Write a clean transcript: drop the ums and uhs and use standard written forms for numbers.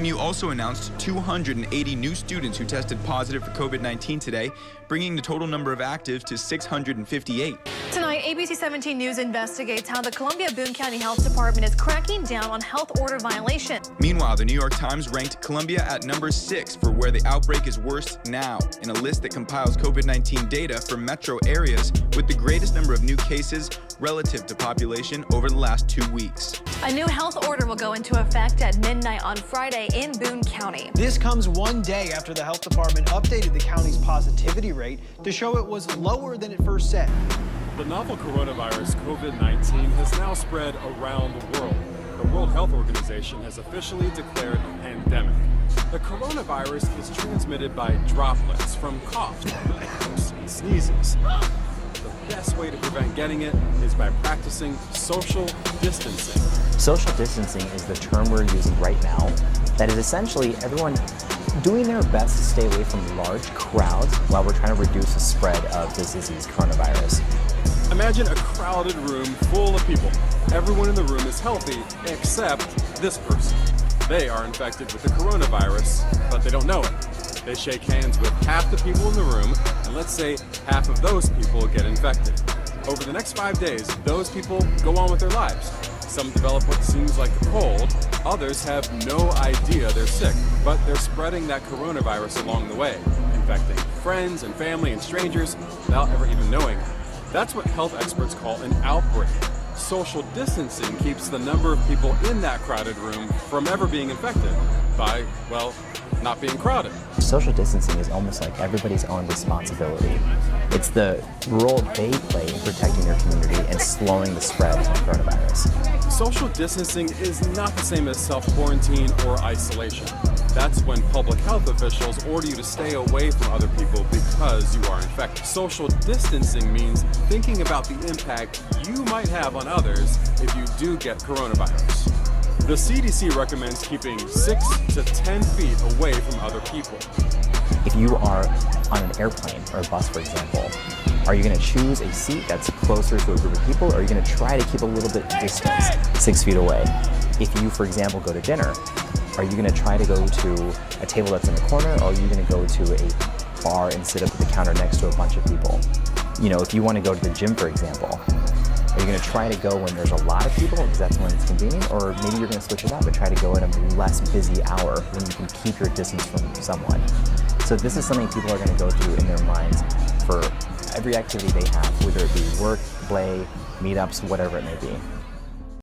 NU also announced 280 new students who tested positive for COVID-19 today, bringing the total number of actives to 658. Tonight, ABC 17 News investigates how the Columbia-Boone County Health Department is cracking down on health order violations. Meanwhile, the New York Times ranked Columbia at number 6 for where the outbreak is worst now, in a list that compiles COVID-19 data for metro areas with the greatest number of new cases relative to population over the last 2 weeks. A new health order will go into effect at midnight on Friday in Boone County. This comes one day after the health department updated the county's positivity rate to show it was lower than it first said. The novel coronavirus COVID-19 has now spread around the world. The World Health Organization has officially declared a pandemic. The coronavirus is transmitted by droplets from coughs, hiccups, and sneezes. The best way to prevent getting it is by practicing social distancing. Social distancing is the term we're using right now. That is essentially everyone doing their best to stay away from large crowds while we're trying to reduce the spread of this disease, coronavirus. Imagine a crowded room full of people. Everyone in the room is healthy except this person. They are infected with the coronavirus, but they don't know it. They shake hands with half the people in the room, and let's say half of those people get infected. Over the next 5 days, those people go on with their lives. Some develop what seems like a cold, others have no idea they're sick, but they're spreading that coronavirus along the way, infecting friends and family and strangers without ever even knowing. That's what health experts call an outbreak. Social distancing keeps the number of people in that crowded room from ever being infected by, well, not being crowded. Social distancing is almost like everybody's own responsibility. It's the role they play in protecting their community and slowing the spread of coronavirus. Social distancing is not the same as self-quarantine or isolation. That's when public health officials order you to stay away from other people because you are infected. Social distancing means thinking about the impact you might have on others if you do get coronavirus. The CDC recommends keeping 6 to 10 feet away from other people. If you are on an airplane or a bus, for example, are you going to choose a seat that's closer to a group of people, or are you going to try to keep a little bit distance, 6 feet away? If you, for example, go to dinner, are you going to try to go to a table that's in the corner, or are you going to go to a bar and sit up at the counter next to a bunch of people? You know, if you want to go to the gym, for example, are you going to try to go when there's a lot of people because that's when it's convenient, or maybe you're going to switch it up and try to go at a less busy hour when you can keep your distance from someone? So this is something people are going to go through in their minds for every activity they have, whether it be work, play, meetups, whatever it may be.